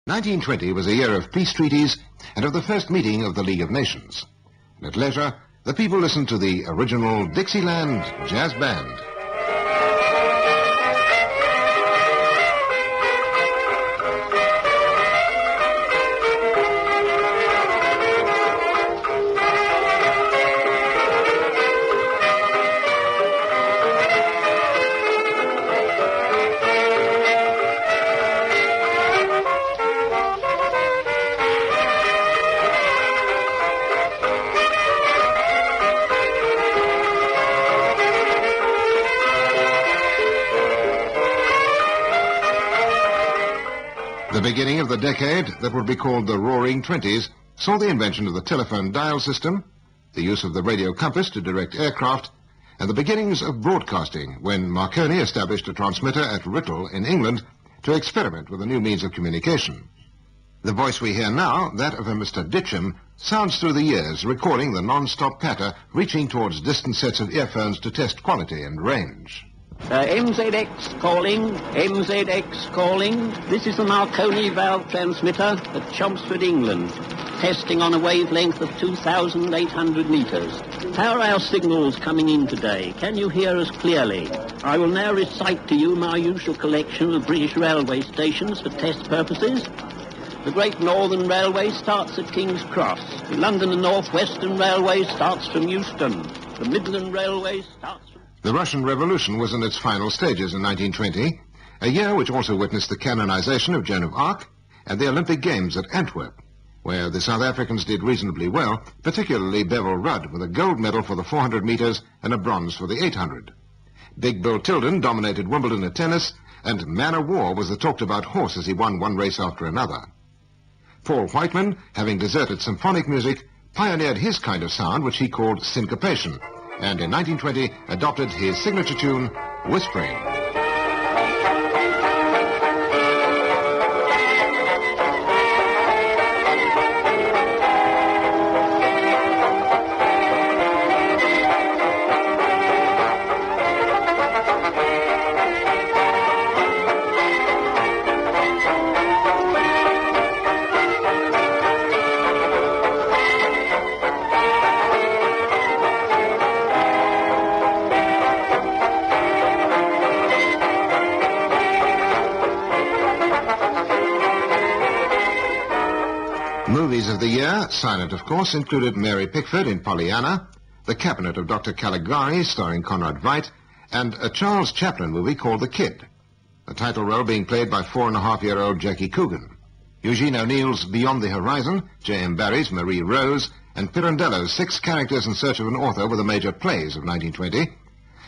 1920 was a year of peace treaties and of the first meeting of the League of Nations. And at leisure, the people listened to the original Dixieland Jazz Band. The beginning of the decade that would be called the Roaring Twenties saw the invention of the telephone dial system, the use of the radio compass to direct aircraft, and the beginnings of broadcasting when Marconi established a transmitter at Writtle in England to experiment with a new means of communication. The voice we hear now, that of a Mr. Ditcham, sounds through the years, recording the non-stop patter, reaching towards distant sets of earphones to test quality and range. MZX calling, MZX calling. This is the Marconi valve transmitter at Chelmsford, England, testing on a wavelength of 2,800 meters. How are our signals coming in today? Can you hear us clearly? I will now recite to you my usual collection of British railway stations for test purposes. The Great Northern Railway starts at King's Cross. The London and North Western Railway starts from Euston. The Midland Railway starts from... The Russian Revolution was in its final stages in 1920, a year which also witnessed the canonization of Joan of Arc and the Olympic Games at Antwerp, where the South Africans did reasonably well, particularly Bevel Rudd, with a gold medal for the 400 meters and a bronze for the 800. Big Bill Tilden dominated Wimbledon at tennis, and Man o' War was the talked-about horse as he won one race after another. Paul Whiteman, having deserted symphonic music, pioneered his kind of sound, which he called syncopation, and in 1920 adopted his signature tune, Whispering. Movies of the year, silent of course, included Mary Pickford in Pollyanna, The Cabinet of Dr. Caligari, starring Conrad Veidt, and a Charles Chaplin movie called The Kid, the title role being played by 4.5-year-old Jackie Coogan. Eugene O'Neill's Beyond the Horizon, J.M. Barrie's Marie Rose, and Pirandello's 6 Characters in Search of an Author were the major plays of 1920,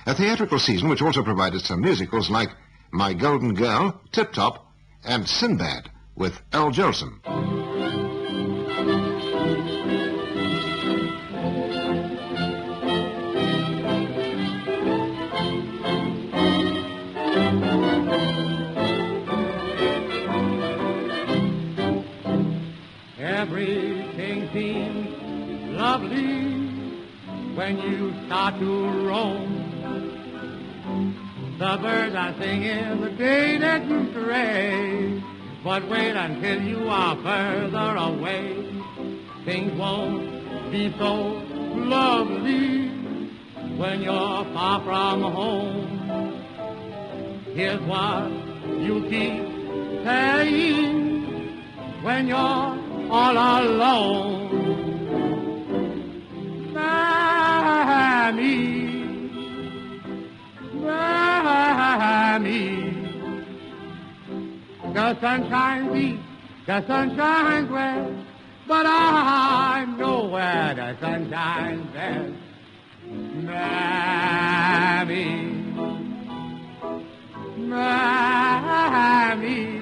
a theatrical season which also provided some musicals like My Golden Girl, Tip Top, and Sinbad with Earl Jolson. Everything seems lovely when you start to roam. The birds are singing the day that you stray, but wait until you are further away. Things won't be so lovely when you're far from home. Here's what you keep saying when you're all alone. Mammy, Mammy, the sun shines east, the sun shines west, but I know where the sun shines best. Mammy, Mammy,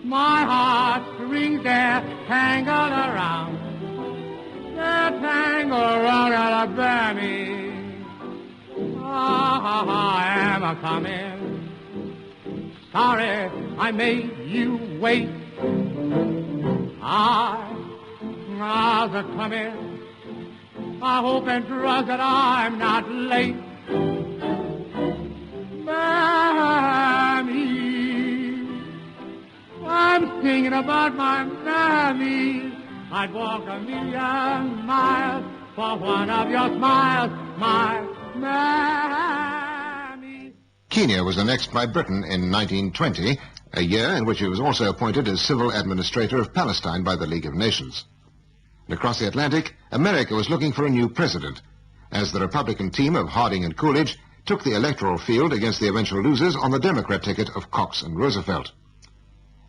my heartstrings, they're tangled around. They're tangled around Alabama. I am a-coming. Sorry I made you wait. I'll a-coming. I hope and trust that I'm not late. Mammy, I'm singing about my mammy. I'd walk 1,000,000 miles for one of your smiles, my mammy. Kenya was annexed by Britain in 1920, a year in which he was also appointed as civil administrator of Palestine by the League of Nations. And across the Atlantic, America was looking for a new president, as the Republican team of Harding and Coolidge took the electoral field against the eventual losers on the Democrat ticket of Cox and Roosevelt.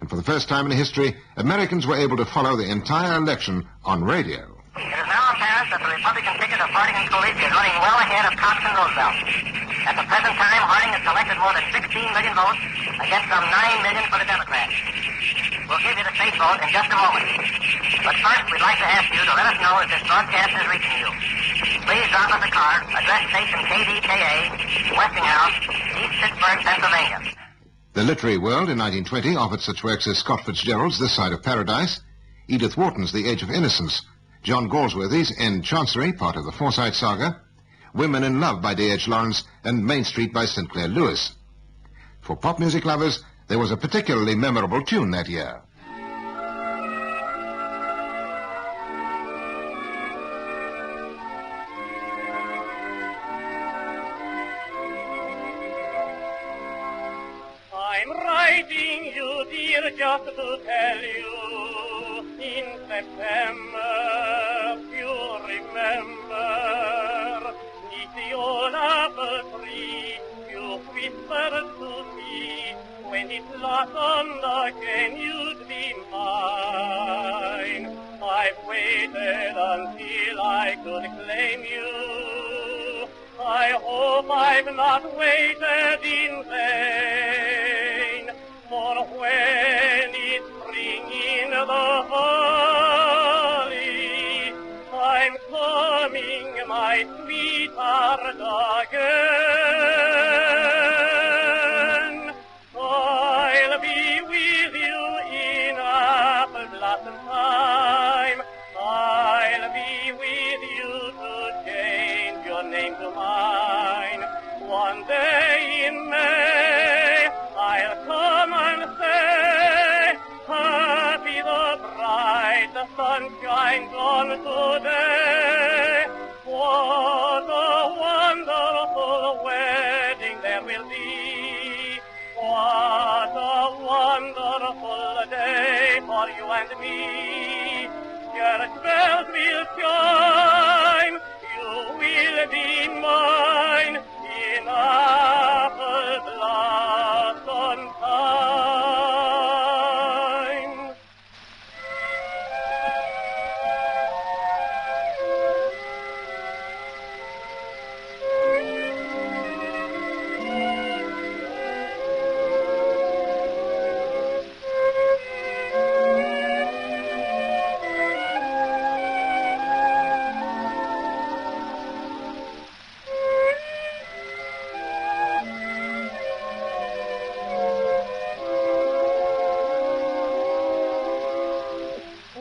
And for the first time in history, Americans were able to follow the entire election on radio. It is now apparent that the Republican ticket of Harding and Coolidge is running well ahead of Cox and Roosevelt. At the present time, Harding has collected more than 16 million votes against some 9 million for the Democrats. We'll give you the state vote in just a moment. But first, we'd like to ask you to let us know if this broadcast is reaching you. Please drop us a card, address station KDKA, Westinghouse, East Pittsburgh, Pennsylvania. The literary world in 1920 offered such works as Scott Fitzgerald's This Side of Paradise, Edith Wharton's The Age of Innocence, John Galsworthy's End Chancery, part of the Forsyte Saga, Women in Love by D.H. Lawrence, and Main Street by Sinclair Lewis. For pop music lovers, there was a particularly memorable tune that year. I'm writing you, dear, just to tell you, in September, you remember, neath the old apple tree, you whispered to me, when it blossomed again, you'd be mine. I've waited until I could claim you. I hope I've not waited in vain, for when it's spring in the valley, I'm coming, my sweetheart, again. I'll be with you in apple blossom time. I'll be with you to change your name to mine. One day in May, I'll come and say, happy the bride, the sun shines on today. What a wonderful wedding there will be. What a wonderful day for you and me. Church bells will chime, you will be mine in apple blossom time.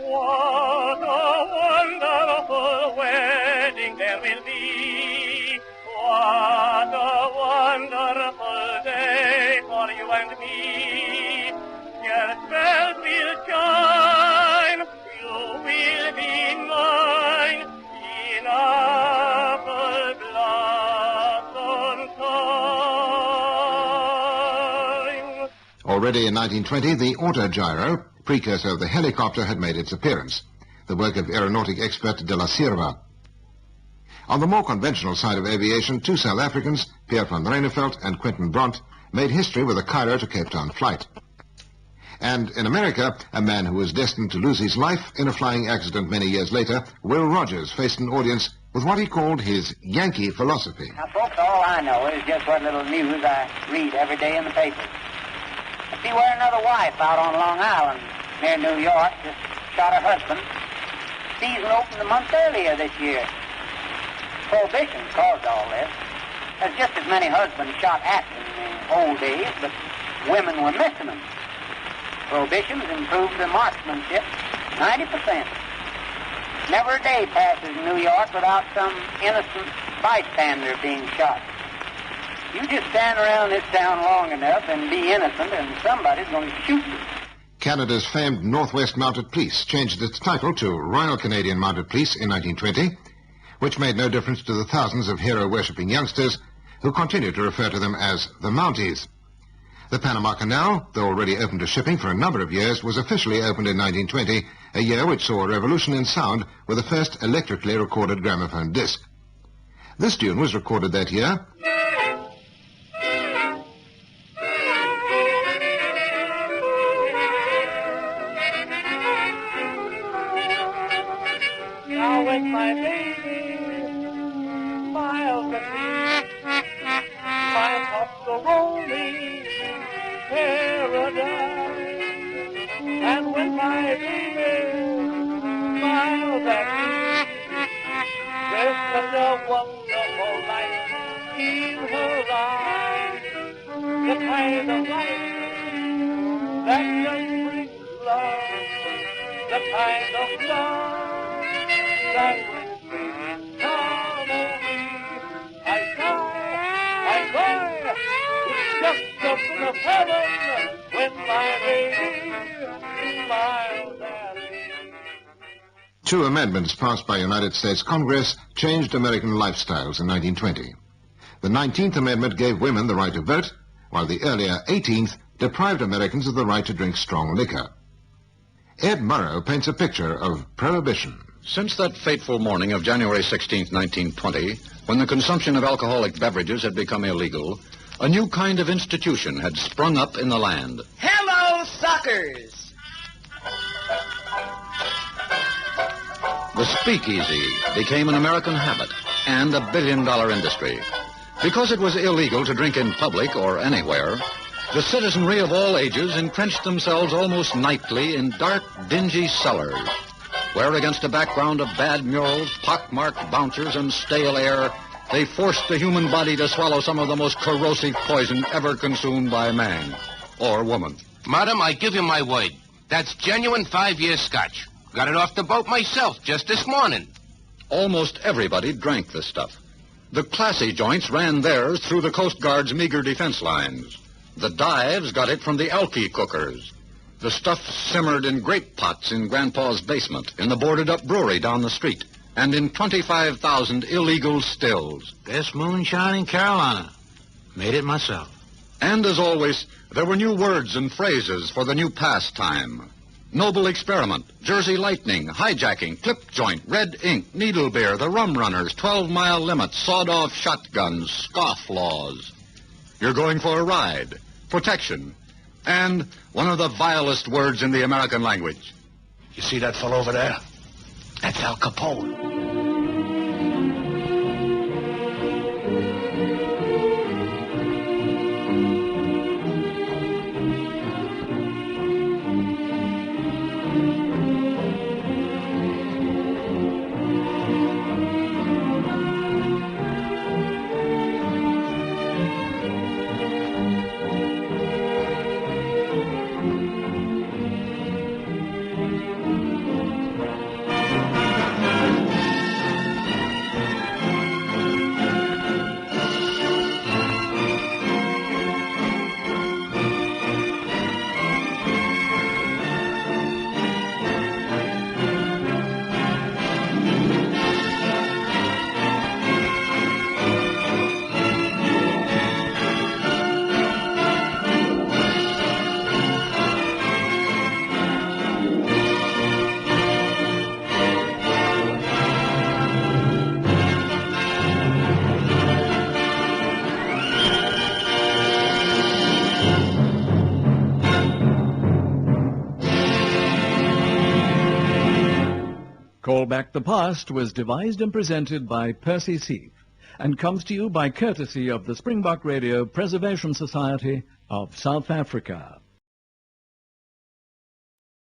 What a wonderful wedding there will be. What a wonderful day for you and me. Church bells will chime, you will be mine in apple blossom time. Already in 1920, the autogyro, precursor of the helicopter, had made its appearance, the work of aeronautic expert de la Cierva. On the more conventional side of aviation, two South Africans, Pierre van Reineveld and Quentin Brandt, made history with a Cairo to Cape Town flight. And in America, a man who was destined to lose his life in a flying accident many years later, Will Rogers, faced an audience with what he called his Yankee philosophy. Now, folks, all I know is just what little news I read every day in the papers. I see where another wife out on Long Island near New York just shot her husband. Season opened a month earlier this year. Prohibition caused all this. There's just as many husbands shot at in the old days, but women were missing them. Prohibitions improved the marksmanship 90%. Never a day passes in New York without some innocent bystander being shot. You just stand around this town long enough and be innocent, and somebody's going to shoot you. Canada's famed Northwest Mounted Police changed its title to Royal Canadian Mounted Police in 1920, which made no difference to the thousands of hero-worshipping youngsters who continue to refer to them as the Mounties. The Panama Canal, though already open to shipping for a number of years, was officially opened in 1920, a year which saw a revolution in sound with the first electrically recorded gramophone disc. This tune was recorded that year. Now when my baby smiles at me, my thoughts go roaming paradise. And when my baby smiles at me, there's such a wonderful light in her eyes, the kind of light that just brings love, the kind of love that brings me harmony. I cry, it's just something of heaven when my baby smiles at me. Two amendments passed by United States Congress changed American lifestyles in 1920. The 19th Amendment gave women the right to vote, while the earlier 18th deprived Americans of the right to drink strong liquor. Ed Murrow paints a picture of prohibition. Since that fateful morning of January 16, 1920, when the consumption of alcoholic beverages had become illegal, a new kind of institution had sprung up in the land. Hello, suckers! The speakeasy became an American habit and a billion-dollar industry. Because it was illegal to drink in public or anywhere, the citizenry of all ages entrenched themselves almost nightly in dark, dingy cellars, where against a background of bad murals, pockmarked bouncers, and stale air, they forced the human body to swallow some of the most corrosive poison ever consumed by man or woman. Madam, I give you my word. That's genuine 5-year scotch. Got it off the boat myself just this morning. Almost everybody drank this stuff. The classy joints ran theirs through the Coast Guard's meager defense lines. The dives got it from the alky cookers. The stuff simmered in grape pots in Grandpa's basement, in the boarded-up brewery down the street, and in 25,000 illegal stills. Best moonshine in Carolina. Made it myself. And as always, there were new words and phrases for the new pastime. Noble experiment, Jersey lightning, hijacking, clip joint, red ink, needle beer, the rum runners, 12-mile limit, sawed-off shotguns, scoff laws. You're going for a ride, protection, and one of the vilest words in the American language. You see that fellow over there? That's Al Capone. Callback the Past was devised and presented by Percy Seath and comes to you by courtesy of the Springbok Radio Preservation Society of South Africa.